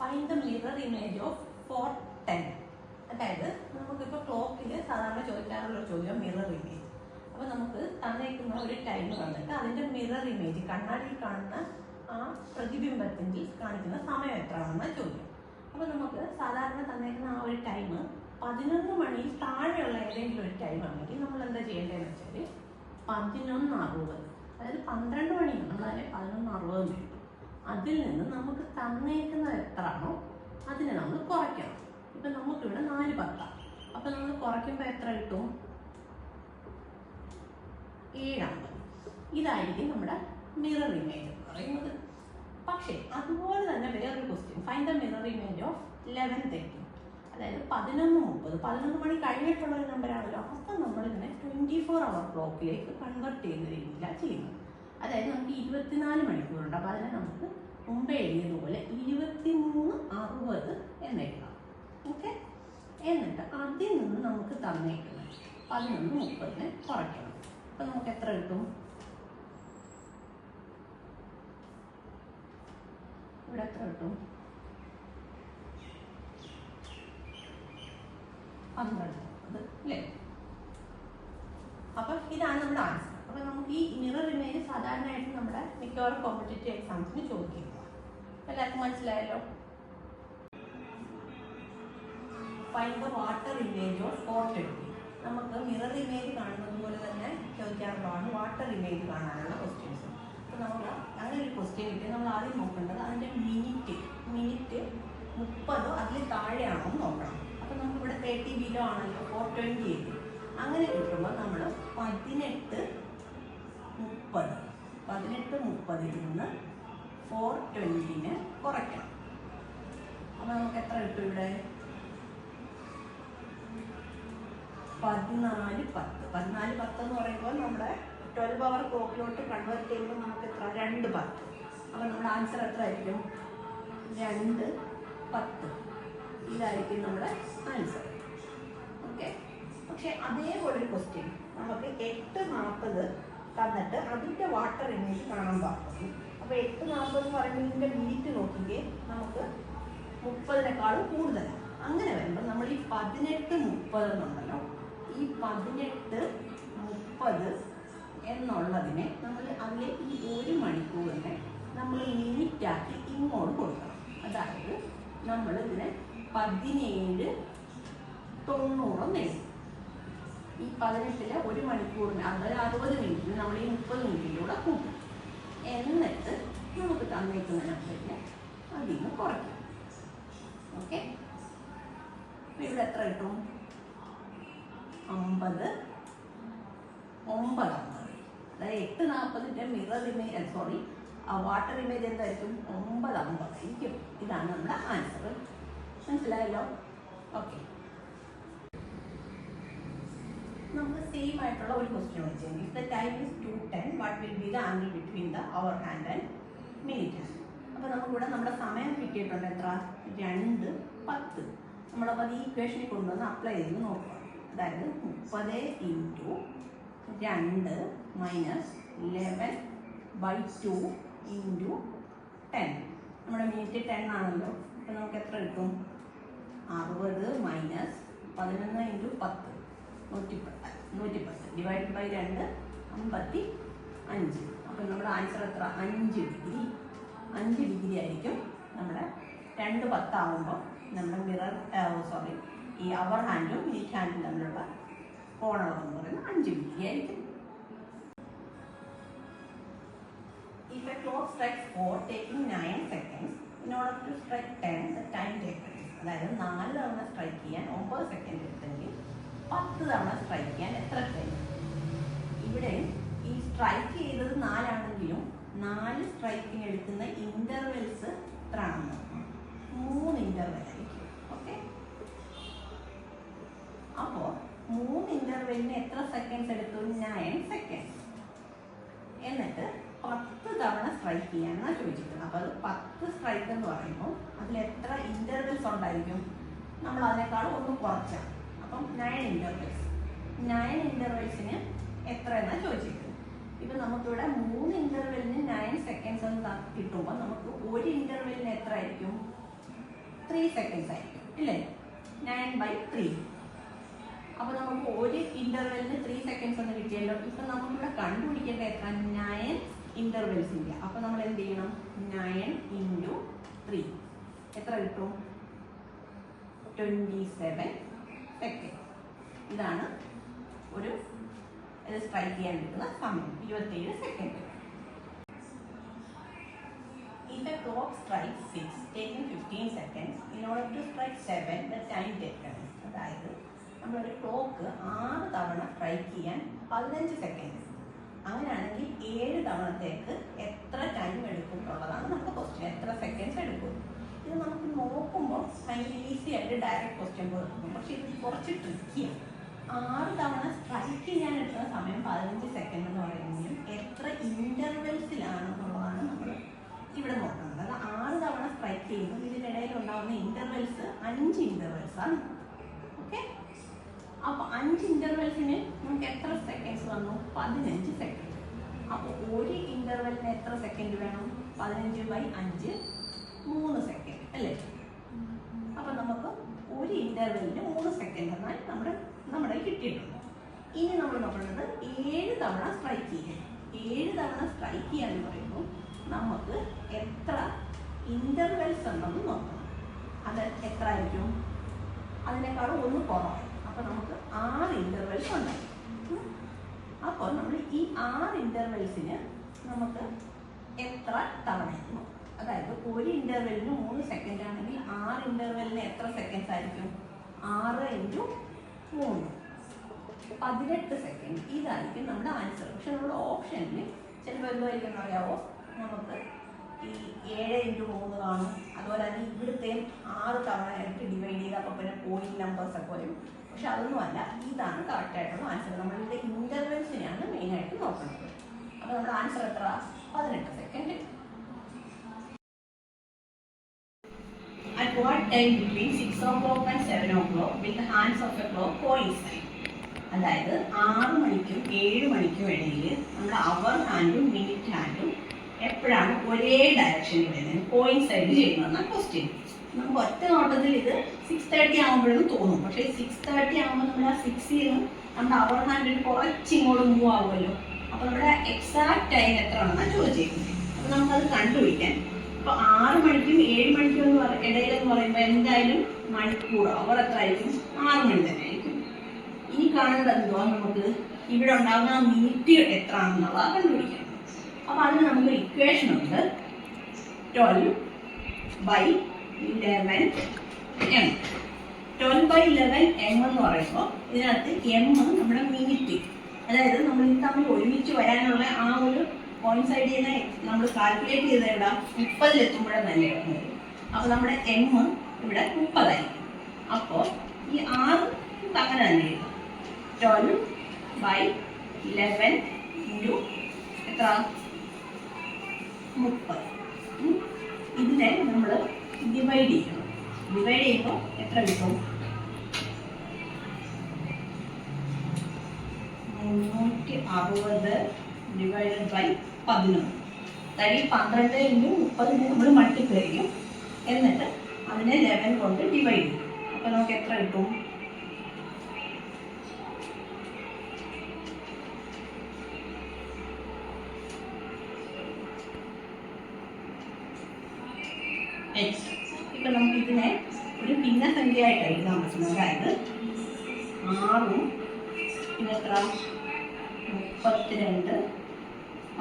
Find the mirror image of 4:10. അതായത് നമുക്കിപ്പോൾ ക്ലോക്കിൽ സാധാരണ ചോദിക്കാറുള്ള ചോദ്യം മിറർ ഇമേജ്. അപ്പോൾ നമുക്ക് തന്നേക്കുന്ന ഒരു ടൈം വന്നിട്ട് അതിൻ്റെ മിറർ ഇമേജ് കണ്ണാടിയിൽ കാണുന്ന ആ പ്രതിബിംബത്തിൽ കാണിക്കുന്ന സമയം എത്രയാണെന്ന ചോദ്യം. അപ്പോൾ നമുക്ക് സാധാരണ തന്നേക്കുന്ന ആ ഒരു ടൈം 11 മണിയിൽ താഴെയുള്ള ഏതെങ്കിലും ഒരു ടൈം ആണെങ്കിൽ നമ്മൾ എന്താ ചെയ്യേണ്ടതെന്ന് വെച്ചാൽ 11:60, അതായത് 12 മണിയാണ്, നമ്മൾ അതിനെ 11:60 കിട്ടും. അതിൽ നിന്ന് നമുക്ക് തന്നേക്കുന്നത് എത്രയാണോ അതിനെ നമ്മൾ കുറയ്ക്കണം. ഇപ്പം നമുക്കിവിടെ 4:10, അപ്പം നമ്മൾ കുറയ്ക്കുമ്പോൾ എത്ര കിട്ടും? 7:50. ഇതായിരിക്കും നമ്മുടെ മിറർ ഇമേജ് എന്ന് പറയുന്നത്. പക്ഷേ അതുപോലെ തന്നെ വേറൊരു question, find the mirror image of 11:30. അതായത് 11:30, 11 മണി കഴിഞ്ഞിട്ടുള്ള ഒരു നമ്പറാണല്ലോ. അപ്പം നമ്മളിതിനെ 24 hour ക്ലോക്കിലേക്ക് കൺവേർട്ട് ചെയ്യുന്ന രീതിയിലാണ് ചെയ്യുന്നത്. അതായത് നമുക്ക് 24 മണിക്കൂറുണ്ട്. അപ്പോൾ അതിനെ നമുക്ക് മുമ്പേ എഴുതിയതുപോലെ 23:60 എന്നെഴുതാം. ഓക്കെ, എന്നിട്ട് അതിൽ നിന്ന് നമുക്ക് തന്നേക്കുന്നത് 11:30 കുറയ്ക്കണം. അപ്പം നമുക്ക് എത്ര കിട്ടും? ഇവിടെ എത്ര കിട്ടും? 12 അല്ലേ? അപ്പം ഇതാണ് നമ്മുടെ ആൻസർ. അപ്പം നമുക്ക് ഈ മിറർ ഇമേജ് സാധാരണയായിട്ട് നമ്മുടെ മിക്കവാറും കോമ്പറ്റേറ്റീവ് എക്സാംസിന് ചോദിക്കുക. എല്ലാവർക്കും മനസ്സിലായല്ലോ? Find the water image of 4:20. നമുക്ക് മിറർ ഇമേജ് കാണുന്നത് പോലെ തന്നെ ചോദിക്കാറുള്ളതാണ് വാട്ടർ ഇമേജ് കാണാനുള്ള ക്വസ്റ്റ്യൻസ്. അപ്പോൾ നമ്മൾ അങ്ങനെ ഒരു ക്വസ്റ്റ്യൻ കിട്ടി നമ്മൾ ആദ്യം നോക്കേണ്ടത് അതിൻ്റെ മിനിറ്റ് 30 അതിൽ താഴെയാണോ എന്ന് നോക്കണം. അപ്പോൾ നമുക്കിവിടെ 30 ബിലോ ആണല്ലോ 4:20. അങ്ങനെ കിട്ടുമ്പോൾ നമ്മൾ 18:30 നിന്ന് 4:20 കുറയ്ക്കണം. അപ്പോൾ നമുക്ക് എത്ര കിട്ടും? ഇവിടെ 14:10 എന്ന് പറയുമ്പോൾ നമ്മുടെ 12 hour ക്ലോക്കിലോട്ട് കൺവേർട്ട് ചെയ്യുമ്പോൾ നമുക്ക് എത്ര? 2:10. അപ്പോൾ നമ്മുടെ ആൻസർ എത്ര ആയിരിക്കും? 2:10. ഇതായിരിക്കും നമ്മുടെ ആൻസർ. ഓക്കെ, പക്ഷെ അതേപോലെ ഒരു ക്വസ്റ്റ്യൻ നമുക്ക് 8:40 തന്നിട്ട് അതിൻ്റെ വാട്ടർ ഇമേജ് കാണാൻ പാടുള്ളൂ. അപ്പോൾ 8:40 എന്ന് പറയുമ്പോൾ ഇതിൻ്റെ മിനിറ്റ് നോക്കിക്കേ, നമുക്ക് 30-നേക്കാളും കൂടുതലാണ്. അങ്ങനെ വരുമ്പോൾ നമ്മൾ ഈ 18:30 എന്നുണ്ടല്ലോ, ഈ 18:30 എന്നുള്ളതിനെ നമ്മൾ അതിലെ ഈ 1 മണിക്കൂറിനെ നമ്മൾ മിനിറ്റാക്കി ഇങ്ങോട്ട് കൊടുക്കണം. അതായത് നമ്മൾ ഇതിനെ 17:90 എഴുതും. ഈ 18-ലെ 1 മണിക്കൂറിന് അതായത് 60 മിനിറ്റിന് നമ്മൾ ഈ 30 മിനിറ്റിലൂടെ കൂട്ടും. എന്നിട്ട് നമുക്ക് തന്നേക്കുന്ന നമ്പറിനെ അതിൽ നിന്ന് കുറയ്ക്കും. ഓക്കെ, അപ്പോൾ ഇവിടെ എത്ര കിട്ടും? 50, 9:50. അതായത് 8:40-ൻ്റെ മിറർ ഇമേജ് വാട്ടർ ഇമേജ് എന്തായിരിക്കും? 9:50 ആയിരിക്കും. ഇതാണ് നമ്മുടെ ആൻസർ. മനസ്സിലായല്ലോ? ഓക്കെ, നമുക്ക് സെയിം ആയിട്ടുള്ള ഒരു ക്വസ്റ്റ്യൻ വെച്ചാൽ if the time is 2:10 what will be the angle between the hour hand and minute hand. അപ്പോൾ നമുക്കിവിടെ നമ്മുടെ സമയം കിട്ടിയിട്ടുണ്ട് എത്ര? 2:10. നമ്മളപ്പോൾ അത് ഈ ഇക്വേഷനിൽ കൊണ്ടുവന്ന് അപ്ലൈ ചെയ്ത് നോക്കുക. അതായത് 30 × 2 - 11/2 × 10. നമ്മുടെ മിനിറ്റ് 10 ആണല്ലോ. അപ്പോൾ നമുക്ക് എത്ര കിട്ടും? 60 - 11 × 10 110 ഡിവൈഡ് ബൈ 2 55. അപ്പോൾ നമ്മുടെ ആൻസർ എത്ര? 5 ഡിഗ്രി ആയിരിക്കും. നമ്മുടെ 2:10 ആകുമ്പോൾ നമ്മുടെ മിറർ ഈ അവർ ഹാൻഡും മിനിറ്റ് ഹാൻഡും തമ്മിലുള്ള കോണളവ് എന്ന് പറയുന്നത് 5 ഡിഗ്രി ആയിരിക്കും. If a clock strikes 4 taking 9 seconds, in order to strike 10, the time taken. അതായത് 4 തവണ സ്ട്രൈക്ക് ചെയ്യാൻ 9 സെക്കൻഡ് എടുത്തെങ്കിൽ 10 തവണ സ്ട്രൈക്ക് ചെയ്യാൻ എത്ര ടൈം? ഇവിടെ ഈ സ്ട്രൈക്ക് ചെയ്തത് 4 ആണെങ്കിലും 4 സ്ട്രൈക്കിന് എടുക്കുന്ന ഇന്റർവെൽസ് എത്ര ആണെന്ന് 3 ഇന്റർവെൽ ആയിരിക്കും. ഓക്കെ, അപ്പോൾ 3 ഇന്റർവെല്ലിന് എത്ര സെക്കൻഡ്സ് എടുത്തു? 9 സെക്കൻഡ്സ്. എന്നിട്ട് 10 തവണ സ്ട്രൈക്ക് ചെയ്യാനാണ് ചോദിച്ചിരിക്കുന്നത്. അപ്പോൾ അത് 10 സ്ട്രൈക്ക് എന്ന് പറയുമ്പോൾ അതിൽ എത്ര ഇന്റർവെൽസ് ഉണ്ടായിരിക്കും? നമ്മൾ അതിനേക്കാളും ഒന്ന് കുറച്ചാണ്. അപ്പം 9 ഇന്റർവെൽസ്. 9 ഇന്റർവെൽസിന് എത്ര എന്നാണ് ചോദിച്ചിരിക്കുന്നത്. ഇപ്പം നമുക്കിവിടെ 3 ഇന്റർവെല്ലിന് 9 സെക്കൻഡ്സ് എന്ന് കിട്ടുമ്പോൾ നമുക്ക് ഒരു ഇന്റർവെല്ലിന് എത്ര ആയിരിക്കും? 3 seconds ആയിരിക്കും ഇല്ലേ? 9/3. അപ്പോൾ നമുക്ക് ഒരു ഇന്റർവെല്ലിന് 3 seconds എന്ന് കിട്ടിയല്ലോ. ഇപ്പം നമുക്കിവിടെ കണ്ടുപിടിക്കേണ്ട എത്ര? 9 ഇന്റർവെൽസ് ഇല്ല. അപ്പോൾ നമ്മൾ എന്ത് ചെയ്യണം? 9 × 3 എത്ര കിട്ടും? 27 seconds. ഇതാണ് ഒരു സ്ട്രൈക്ക് ചെയ്യാൻ കിട്ടുന്ന സമയം, 27 second. If a clock strikes 6, taking 15 seconds, in order to strike 7, the time taken. അതായത് നമ്മളൊരു ക്ലോക്ക് 6 തവണ സ്ട്രൈക്ക് ചെയ്യാൻ 15 സെക്കൻഡ്. അങ്ങനെയാണെങ്കിൽ 7 തവണത്തേക്ക് എത്ര ടൈം എടുക്കും എന്നുള്ളതാണ് നമ്മുടെ ക്വസ്റ്റ്യൻ. എത്ര സെക്കൻഡ്സ് എടുക്കും? ഇത് നമുക്ക് നോക്കുമ്പോൾ ഭയങ്കര ഈസി ആയിട്ട് ഡയറക്റ്റ് ക്വസ്റ്റ്യൻ പോലെ തോന്നും. പക്ഷെ ഇത് കുറച്ച് ട്രിക്കിയാണ്. 6 തവണ സ്ട്രൈക്ക് ചെയ്യാൻ എടുക്കുന്ന സമയം 15 സെക്കൻഡ് എന്ന് പറയുന്നതും എത്ര ഇന്റർവെൽസിലാണെന്നുള്ളതാണ് നമ്മൾ ഇവിടെ നോക്കുന്നത്. അത് 6 തവണ സ്ട്രൈക്ക് ചെയ്യുമ്പോൾ ഇതിനിടയിൽ ഉണ്ടാകുന്ന ഇന്റർവെൽസ് 5 ഇന്റർവെൽസാണ്. ഓക്കെ, അപ്പോൾ 5 ഇന്റർവെൽസിന് നമുക്ക് എത്ര സെക്കൻഡ്സ് വന്നു? 15 സെക്കൻഡ്. അപ്പോൾ ഒരു ഇന്റർവെല്ലിന് എത്ര സെക്കൻഡ് വേണം? 15/5 3 സെക്കൻഡ് അല്ലേ? അപ്പം നമുക്ക് ഒരു ഇന്റർവെല്ലിന് 3 സെക്കൻഡ് എന്നാൽ നമ്മുടെ കിട്ടിയിട്ടുണ്ട്. ഇനി നമ്മൾ നോക്കുന്നത് 7 തവണ സ്ട്രൈക്ക് ചെയ്യുക. 7 തവണ സ്ട്രൈക്ക് ചെയ്യാന്ന് പറയുമ്പോൾ നമുക്ക് എത്ര ഇന്റർവെൽസ് ഉണ്ടെന്ന് നോക്കണം. അത് എത്ര ആയിരിക്കും? അതിനേക്കാളും ഒന്ന് കുറവാണ്. അപ്പോൾ നമുക്ക് 6 ഇന്റർവെൽസ് ഉണ്ടായി. അപ്പോൾ നമ്മൾ ഈ 6 ഇന്റർവെൽസിന് നമുക്ക് എത്ര തവണ നോക്കാം. അതായത് ഒരു ഇന്റർവെല്ലിന് 3 സെക്കൻഡ് ആണെങ്കിൽ 6 ഇന്റർവെല്ലിന് എത്ര സെക്കൻഡ്സ് ആയിരിക്കും? 6 × 3 18 സെക്കൻഡ്. ഇതായിരിക്കും നമ്മുടെ ആൻസർ. പക്ഷെ നമ്മുടെ ഓപ്ഷനിൽ ചിലപ്പോൾ എന്തായിരിക്കും അറിയാവോ? നമുക്ക് ഈ 7 × 3 കാണും. അതുപോലെ തന്നെ ഇവിടുത്തെ 6 തവണ ആയിട്ട് ഡിവൈഡ് ചെയ്ത് അപ്പോൾ പിന്നെ പോയിന്റ് നമ്പേഴ്സ് ഒക്കെ വരും. പക്ഷെ അതൊന്നുമല്ല, ഇതാണ് കറക്റ്റായിട്ടുള്ള ആൻസർ. നമ്മളിവിടെ ഇന്റർവെൽസിനെയാണ് മെയിനായിട്ട് നോക്കുന്നത്. അപ്പോൾ നമ്മുടെ ആൻസർ എത്ര? 18 second. At what time between 6 o'clock and 7 o'clock will the hands of a clock coincide? അതായത് 6 മണിക്കും 7 മണിക്കും ഇടയിൽ നമ്മുടെ അവർ ഹാൻഡും മിനിറ്റ് ഹാൻഡും എപ്പോഴാണ് ഒരേ ഡയറക്ഷനിൽ വരുന്നത്, കോയിൻസൈഡ് ചെയ്യുന്നതെന്നാണ് ക്വസ്റ്റ്യൻ. നമുക്ക് ഒറ്റ നോട്ടത്തിൽ ഇത് 6:30 ആകുമ്പോഴെന്ന് തോന്നും. പക്ഷേ 6:30 ആകുമ്പോൾ നമ്മൾ ആ 6 നമ്മുടെ അവർ ഹാൻഡിൽ കുറച്ച് ഇങ്ങോട്ട് മൂവ് ആകുമല്ലോ. അപ്പോൾ നമ്മുടെ എക്സാക്ട് ടൈം എത്ര ആണെന്നാണ് ചോദിച്ചിരിക്കുന്നത്. അപ്പോൾ നമുക്കത് കണ്ടുപിടിക്കാൻ ഇപ്പോൾ 6 മണിക്കും 7 മണിക്കും ഇടയിലെന്ന് പറയുമ്പോൾ എന്തായാലും മണിക്കൂർ അവർ എത്ര ആയിരിക്കും? 6 മണി തന്നെ ആയിരിക്കും. ഇനി കാണേണ്ടത് എന്തോ നമുക്ക് ഇവിടെ ഉണ്ടാകുന്ന മിനിറ്റ് എത്ര ആണെന്നുള്ളത് കണ്ടുപിടിക്കണം. അപ്പോൾ അതിന് നമുക്കൊരു ഇക്വേഷൻ ഉണ്ട്. 12/11 m. 12/11 m എന്ന് പറയുമ്പോൾ ഇതിനകത്ത് m നമ്മുടെ മിനിറ്റ്, അതായത് നമ്മൾ ഇത് തമ്മിൽ ഒരുമിച്ച് വരാനുള്ള ആ ഒരു കോയിൻസൈഡ് ചെയ്യുന്ന നമ്മൾ കാൽക്കുലേറ്റ് ചെയ്ത ഇവിടെ 30 നല്ല വരുന്നത്. അപ്പോൾ നമ്മുടെ m ഇവിടെ 30 ആയിരിക്കും. അപ്പോൾ ഈ 6 അങ്ങനെ തന്നെ എഴുതാം. 12/11 × എത്ര? 30. ഇതിനെ നമ്മൾ ഡിവൈഡ് ചെയ്യണം. ഡിവൈഡ് ചെയ്യുമ്പോൾ എത്ര കിട്ടും? 360 ഡിവൈഡഡ് ബൈ 11. അതായത് 12 × 30 നമ്മൾ മൾട്ടിപ്ലൈ ചെയ്യും. എന്നിട്ട് അതിനെ 11 കൊണ്ട് ഡിവൈഡ് ചെയ്യും. അപ്പോൾ നമുക്ക് എത്ര കിട്ടും? 8. ഇപ്പം നമുക്ക് ഇതിനെ ഒരു ഭിന്നസംഖ്യയായിട്ട് എഴുതാൻ പറ്റും. അതായത് 6 പിന്നെ എത്ര? 32,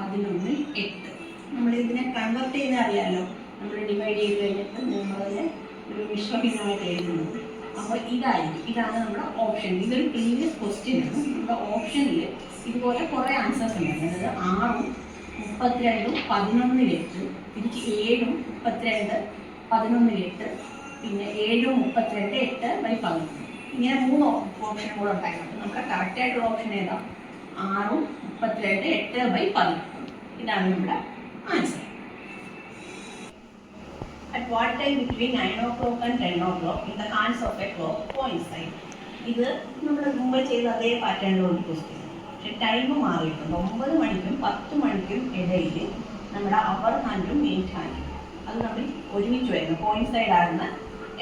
11, 8. നമ്മളിതിനെ കൺവെർട്ട് ചെയ്ത് അറിയാമല്ലോ. നമ്മൾ ഡിവൈഡ് ചെയ്ത് കഴിഞ്ഞിട്ട് നമ്മളതിനെ ഒരു മിശ്രഭിന്നമായിട്ട് എഴുതുന്നത്. അപ്പോൾ ഇതാണ് നമ്മുടെ ഓപ്ഷൻ. ഇതൊരു പ്രീവിയസ് ക്വസ്റ്റ്യനാണ്. നമ്മുടെ ഓപ്ഷനിൽ ഇതുപോലെ കുറേ ആൻസേഴ്സ് ഉണ്ട്. അതായത് 6, 32, 11, 8, തിരിച്ച് 7, 32, 11, 8, പിന്നെ 7, 32, 8/11. ഇങ്ങനെ 3 ഓപ്ഷൻ കൂടെ ഉണ്ടായിരുന്നു. നമ്മുടെ കറക്റ്റായിട്ടുള്ള ഓപ്ഷൻ ഏതാ? 6, 32, 8/11. ഇതാണ് നമ്മുടെ answer. At what time between 9 o'clock and 10 o'clock in the hands of a clock coincide? ഇത് നമ്മൾ മുമ്പ് ചെയ്ത അതേ പാറ്റേണിലുള്ള ഒരു ക്വസ്റ്റ്യൻ. പക്ഷെ ടൈം മാറിയിട്ടുണ്ട്. 9 മണിക്കും 10 മണിക്കും ഇടയിൽ നമ്മുടെ അവർ ഹാൻഡും മിനിറ്റ് ഹാൻഡും അത് നമ്മൾ ഒരുമിച്ച് വരുന്നു. കോയിൻസൈഡ് ആകുന്ന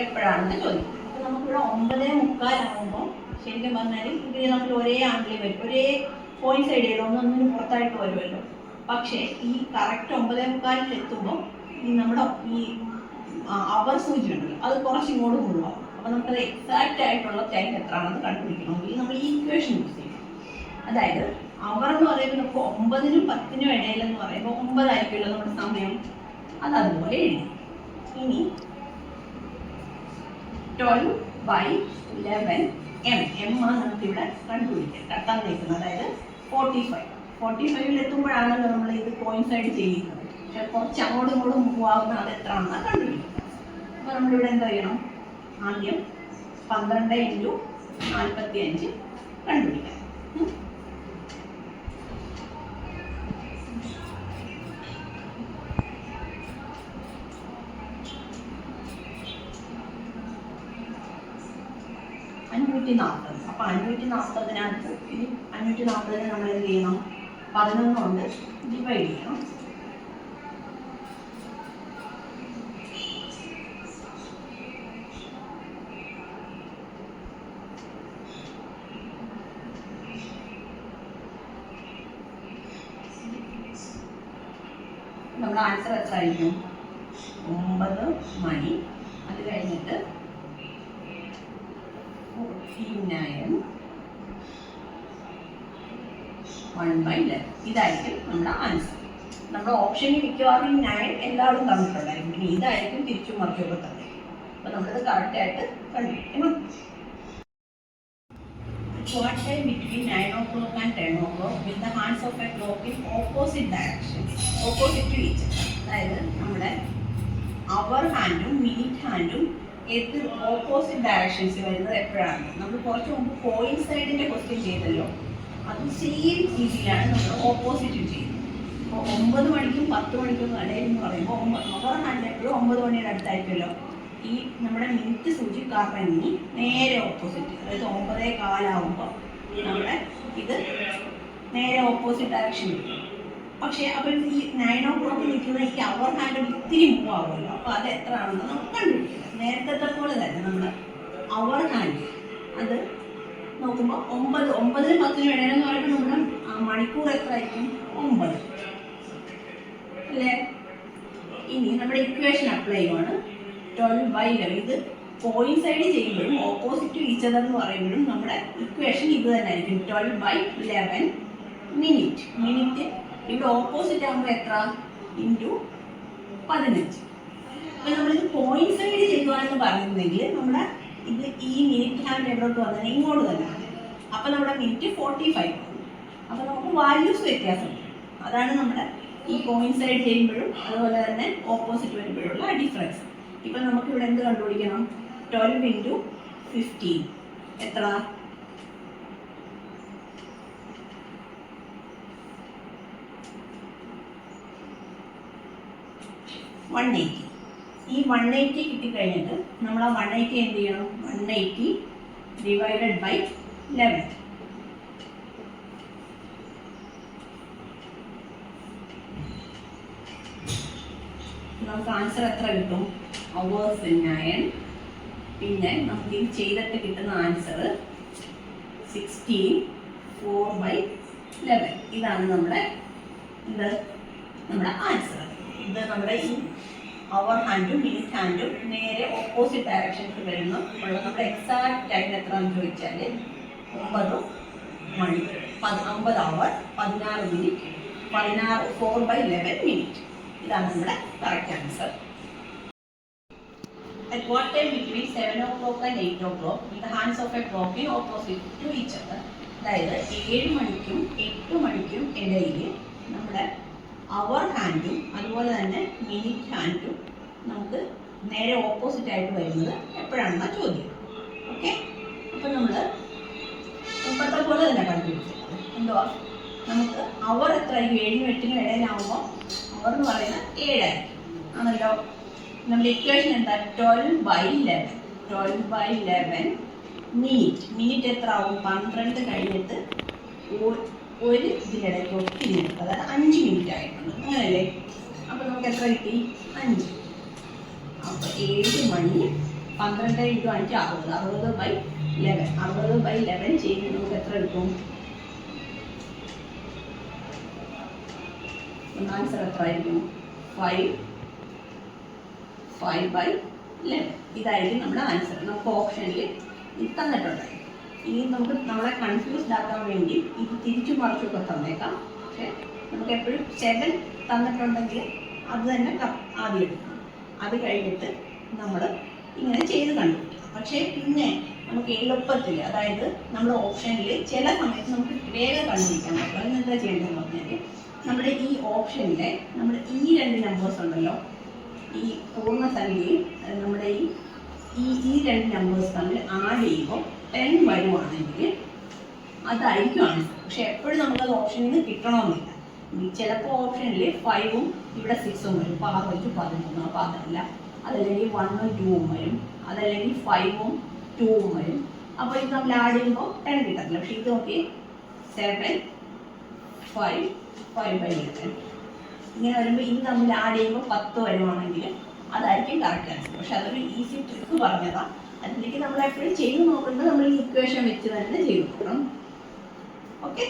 എപ്പോഴാണെന്ന് ചോദിക്കും. അപ്പോൾ നമുക്കിവിടെ 9:45 ശരിക്കും പറഞ്ഞാൽ ഇതിൽ നമ്മൾ ഒരേ ആംഗിളിൽ വരും, ഒരേ പോയിന്റ് സൈഡ് ചെയ്ത് ഒന്നൊന്നിന് പുറത്തായിട്ട് വരുമല്ലോ. പക്ഷേ ഈ കറക്റ്റ് 9:45 എത്തുമ്പോൾ ഈ നമ്മുടെ ഈ അവർ സൂചി ഉണ്ട് അത് കുറച്ച് ഇങ്ങോട്ട് കൊണ്ടുപോകും. അപ്പോൾ നമുക്കത് എക്സാക്റ്റ് ആയിട്ടുള്ള ടൈം എത്രയാണെന്ന് കണ്ടുപിടിക്കണമെങ്കിൽ നമ്മൾ ഈ ഇക്വേഷൻ യൂസ് ചെയ്യണം. അതായത് അവർ എന്ന് പറയുമ്പോൾ നമുക്ക് 9-നും 10-നും ഇടയിലെന്ന് പറയുമ്പോൾ 9 ആയിരിക്കുമല്ലോ നമ്മുടെ സമയം, അത് അതുപോലെ എഴുതി. ഇനി 12/11 m നമുക്കിവിടെ കണ്ടുപിടിക്കാം. കട്ടാൻ നിൽക്കുന്നത് അതായത് 45 എത്തുമ്പോഴാണല്ലോ നമ്മൾ ഇത് കോയിൻസൈഡ് ചെയ്യുന്നത്. പക്ഷെ കുറച്ച് അങ്ങോട്ടും ഇങ്ങോട്ടും മൂവ് ആവുന്ന അത് എത്ര ആണെന്ന് കണ്ടുപിടിക്കാം. അപ്പോൾ നമ്മളിവിടെ എന്താ ചെയ്യണം? ആദ്യം 12 × 45 കണ്ടുപിടിക്കാം. അപ്പോൾ 540 ഇനി 540 നമ്മൾ എന്ത് ചെയ്യണം? 11 കൊണ്ട് ഡിവൈഡ് ചെയ്യണം. നമ്മുടെ ആൻസർ എത്ര ആയിരിക്കും? 9 മണി. അത് കഴിഞ്ഞിട്ട് 1/11 ഇതായിരിക്കും നമ്മുടെ ആൻസർ. നമ്മുടെ ഓപ്ഷനിൽ മിക്കവാറും 9 എല്ലാവരും തന്നിട്ടുണ്ടായിരിക്കും. പിന്നെ ഇതായിരിക്കും തിരിച്ചു മറിച്ചൊക്കെ തന്നെ. അപ്പോൾ നമ്മളിത് കറക്റ്റായിട്ട് കണ്ടുപിടിക്കണം. What time between 9 o'clock and 10 o'clock with the hands of a clock in opposite direction, opposite to each other. അതായത് നമ്മുടെ അവർ ഹാൻഡും മിനിറ്റ് ഹാൻഡും എതിർ ഓപ്പോസിറ്റ് ഡയറക്ഷൻസ് വരുന്നത് എപ്പോഴാണ്? നമ്മൾ കുറച്ച് മുമ്പ് കോയിൻസൈഡിന്റെ ക്വസ്റ്റ്യൻ ചെയ്തല്ലോ, അത് സെയിം രീതിയിലാണ് നമ്മൾ ഓപ്പോസിറ്റ് ചെയ്യുന്നത്. അപ്പോൾ 9 മണിക്കും 10 മണിക്കും ഇടയിൽ എന്ന് പറയുമ്പോൾ അവർ ഹാൻഡ് എപ്പോഴും 9 മണിയുടെ അടുത്തായിരിക്കുമല്ലോ. ഈ നമ്മുടെ മിനിറ്റ് സൂചി കറങ്ങി നേരെ ഓപ്പോസിറ്റ്, അതായത് 9:15 നമ്മുടെ ഇത് നേരെ ഓപ്പോസിറ്റ് ഡയറക്ഷൻ കിട്ടും. പക്ഷേ അപ്പോൾ ഈ 9 o'clock നിൽക്കുന്ന ഈ അവർ ഹാൻഡ് ഇത്തിരി മൂവ് ആവുമല്ലോ. അപ്പോൾ അത് എത്ര ആണെന്ന് നമുക്ക് കണ്ടുപിടിക്കാം. നേരത്തെ പോലെ തന്നെ നമ്മുടെ അവർ ഹാൻഡ് അത് നോക്കുമ്പോൾ 9-നും 10-നും ഇടയിലെന്ന് പറയുമ്പോൾ നമ്മുടെ മണിക്കൂർ എത്ര ആയിരിക്കും? 9 അല്ലേ? ഇനി നമ്മുടെ ഇക്വേഷൻ അപ്ലൈ ചെയ്യുവാണ്. 12/11 ഇത് കോയിൻസൈഡ് ചെയ്യുമ്പോഴും ഓപ്പോസിറ്റ് ഈച്ച് അതർ എന്ന് പറയുമ്പോഴും നമ്മുടെ ഇക്വേഷൻ ഇത് തന്നെ ആയിരിക്കും. 12/11 മിനിറ്റ് ഇവിടെ ഓപ്പോസിറ്റ് ആകുമ്പോൾ എത്ര? ഇൻറ്റു 15. അപ്പോൾ നമ്മളിത് കോയിൻസൈഡ് ചെയ്യുവാണെന്ന് പറയുന്നെങ്കിൽ നമ്മുടെ ഇത് ഈ മിനിറ്റ് ഹാൻഡ് എവിടോട്ട് വന്നാൽ ഇങ്ങോട്ട് തന്നെ. അപ്പോൾ നമ്മുടെ മിനിറ്റ് 45. അപ്പോൾ നമുക്ക് വാല്യൂസ് വ്യത്യാസം. അതാണ് നമ്മുടെ ഈ കോയിൻസൈഡ് ചെയ്യുമ്പോഴും അതുപോലെ തന്നെ ഓപ്പോസിറ്റ് വരുമ്പോഴുള്ള ഡിഫറൻസ്. ഇപ്പം നമുക്കിവിടെ എന്ത് കണ്ടുപിടിക്കണം? 12 × 15 എത്ര? 180. ഈ 180 കിട്ടിക്കഴിഞ്ഞിട്ട് നമ്മൾ ആ 180 എന്ത് ചെയ്യണം? 180 ഡിവൈഡഡ് ബൈ 11. നമുക്ക് ആൻസർ എത്ര കിട്ടും? അവേഴ്സ് 9. പിന്നെ നമുക്ക് ഇത് ചെയ്തിട്ട് കിട്ടുന്ന ആൻസർ 16 4/11. ഇതാണ് നമ്മുടെ ആൻസർ. ഇത് നമ്മുടെ ഈ അവർ ഹാൻഡും മിനിറ്റ് ഹാൻഡും നേരെ ഓപ്പോസിറ്റ് ഡയറക്ഷൻസ് വരുന്ന നമ്മുടെ എക്സാക്ട് ടൈം എത്രയാണെന്ന് ചോദിച്ചാൽ 9 മണി 9 അവർ 16 മിനിറ്റ് 4/11 മിനിറ്റ്. ഇതാണ് നമ്മുടെ correct answer. At what time between 7 o'clock and 8 o'clock with the hands of a clock in opposite to each other? അതായത് 7 മണിക്കും 8 മണിക്കും ഇടയിൽ നമ്മുടെ അവർ ഹാൻഡും അതുപോലെ തന്നെ മിനിറ്റ് ഹാൻഡും നമുക്ക് നേരെ ഓപ്പോസിറ്റ് ആയിട്ട് വരുന്നത് എപ്പോഴാണെന്ന ചോദ്യം. ഓക്കെ, അപ്പം നമ്മൾ മുമ്പത്തെ പോലെ തന്നെ കണ്ടുപിടിച്ചത് എന്തുവാ? നമുക്ക് അവർ എത്രയായിരിക്കും? 7-നും 8-നും ഇടയിലാവുമ്പോൾ അവർ എന്ന് പറയുന്നത് 7 ആയിരിക്കും ആണല്ലോ. നമ്മുടെ ഇക്വേഷൻ എന്താ? 12/11 മിനിറ്റ് എത്ര ആവും? 12 കഴിഞ്ഞിട്ട് ഒരു ഇതിനിടയ്ക്ക് ഒത്തിരിഞ്ഞിട്ട്, അതായത് 5 മിനിറ്റ് ആയിട്ടുണ്ട്, അങ്ങനല്ലേ? അപ്പോൾ നമുക്ക് എത്ര കിട്ടി? 5. അപ്പോൾ 7 മണി 12 × 5 60. 60/11. 60/11 ചെയ്യുമ്പോൾ നമുക്ക് എത്ര കിട്ടും? ആൻസർ എത്ര ആയിരിക്കും? 5/11. ഇതായിരിക്കും നമ്മുടെ ആൻസർ. നമുക്ക് ഓപ്ഷനിൽ ഇത് തന്നിട്ടുണ്ടായി. ഇനി നമുക്ക് നമ്മളെ കൺഫ്യൂസ്ഡ് ആക്കാൻ വേണ്ടി ഇത് തിരിച്ചു മറിച്ചൊക്കെ തന്നേക്കാം. പക്ഷെ നമുക്ക് എപ്പോഴും 7 തന്നിട്ടുണ്ടെങ്കിൽ അത് തന്നെ ആദ്യം എടുക്കണം. അത് കഴിഞ്ഞിട്ട് നമ്മൾ ഇങ്ങനെ ചെയ്ത് കണ്ടുപിടിക്കണം. പക്ഷേ പിന്നെ നമുക്ക് എളുപ്പത്തിൽ, അതായത് നമ്മുടെ ഓപ്ഷനിൽ ചില സമയത്ത് നമുക്ക് വേഗം കണ്ടുപിടിക്കാൻ പറ്റും. അതിനെന്താ ചെയ്യേണ്ടതെന്ന് പറഞ്ഞാൽ, നമ്മുടെ ഈ ഓപ്ഷനിലെ നമ്മുടെ ഈ 2 നമ്പേഴ്സ് ഉണ്ടല്ലോ, ഈ പൂർണ്ണസംഖ്യയും നമ്മുടെ ഈ 2 നമ്പേഴ്സ് തമ്മിൽ ആഡ് ചെയ്യുമ്പോൾ 10 വരുവാണെങ്കിൽ അതായിരിക്കും ആൻസർ. പക്ഷെ എപ്പോഴും നമുക്കത് ഓപ്ഷനിൽ നിന്ന് കിട്ടണമെന്നില്ല. ചിലപ്പോൾ ഓപ്ഷനിൽ 5ഉം ഇവിടെ 6ഉം വരും, അപ്പോൾ 6 വെച്ച് 11. അപ്പോൾ അതല്ല. അതല്ലെങ്കിൽ 1ഉം 2ഉം വരും, അതല്ലെങ്കിൽ 5ഉം 2ഉം വരും. അപ്പോൾ ഇത് നമ്മൾ ആഡ് ചെയ്യുമ്പോൾ 10 കിട്ടത്തില്ല. പക്ഷെ ഇത് നോക്കി 7 5 5/11 ഇങ്ങനെ വരുമ്പോൾ ഇത് നമ്മൾ ആഡ് ചെയ്യുമ്പോൾ 10 വരുവാണെങ്കിൽ അതായിരിക്കും കറക്റ്റ് ആൻസർ. പക്ഷെ അതൊരു ഈസി ട്രിക്ക് പറഞ്ഞതാണ്. അതിലേക്ക് നമ്മൾ എപ്പോഴും ചെയ്ത് നോക്കുന്നത് നമ്മൾ ഈ ഇക്വേഷൻ വെച്ച് തന്നെ ചെയ്ത് നോക്കണം. ഓക്കെ,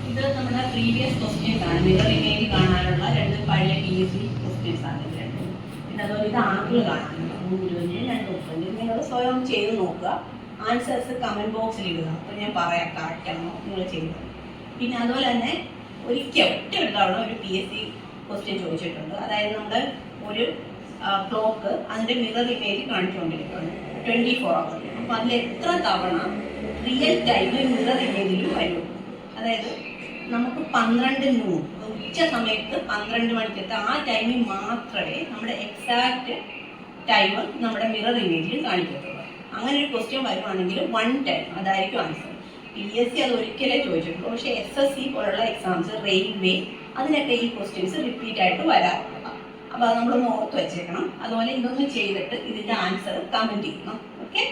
ഇത് നമ്മുടെ പ്രീവിയസ് ക്വസ്റ്റ്യൻസ് ആണ്. മിറർ ഇമേജ് കാണാനുള്ള 2 പഴയ PSC ക്വസ്റ്റ്യൻസ് ആണ് ഇത് രണ്ടും. പിന്നെ അതുപോലെ ഇത് ആംഗിൾ കാണാനുള്ള 3 2 നിങ്ങൾ സ്വയം ചെയ്ത് നോക്കുക. ആൻസേഴ്സ് കമൻറ്റ് ബോക്സിൽ ഇടുക. അപ്പോൾ ഞാൻ പറയാം കറക്റ്റാണോ നിങ്ങൾ ചെയ്യുന്നത്. പിന്നെ അതുപോലെ തന്നെ ഒരിക്കൽ ഒറ്റ ഒരു തവണ ഒരു PSC ക്വസ്റ്റ്യൻ ചോദിച്ചിട്ടുണ്ട്. അതായത് നമ്മുടെ ഒരു ക്ലോക്ക് അതിൻ്റെ മിറർ ഇമേജ് കാണിച്ചുകൊണ്ടിരിക്കുകയാണ് 24 hours. അപ്പോൾ അതിൽ എത്ര തവണ റിയൽ ടൈം മിറർ ഇമേജിൽ വരും? അതായത് നമുക്ക് 12 noon ഉച്ച സമയത്ത് 12 മണിക്കത്തെ ആ ടൈമിൽ മാത്രമേ നമ്മുടെ എക്സാക്റ്റ് ടൈം നമ്മുടെ മിറർ ഇമേജിൽ കാണിക്കത്തുള്ളൂ. അങ്ങനെ ഒരു ക്വസ്റ്റ്യൻ വരുവാണെങ്കിൽ 1 ടൈം അതായിരിക്കും ആൻസർ. PSC അത് ഒരിക്കലേ ചോദിച്ചിട്ടുള്ളൂ. പക്ഷേ SSC പോലുള്ള എക്സാംസ്, റെയിൽവേ, അതിനൊക്കെ ഈ ക്വസ്റ്റ്യൻസ് റിപ്പീറ്റ് ആയിട്ട് വരാറുള്ളതാണ്. അപ്പോൾ അത് നമ്മളൊന്ന് ഓർത്ത് വെച്ചേക്കണം. അതുപോലെ ഇതൊന്ന് ചെയ്തിട്ട് ഇതിൻ്റെ ആൻസർ കമൻറ്റ് ചെയ്യണം. ഓക്കെ,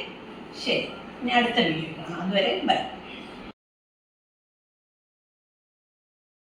ശരി. ഇനി അടുത്ത വീഡിയോ കാണാം. അതുവരെ ബൈ.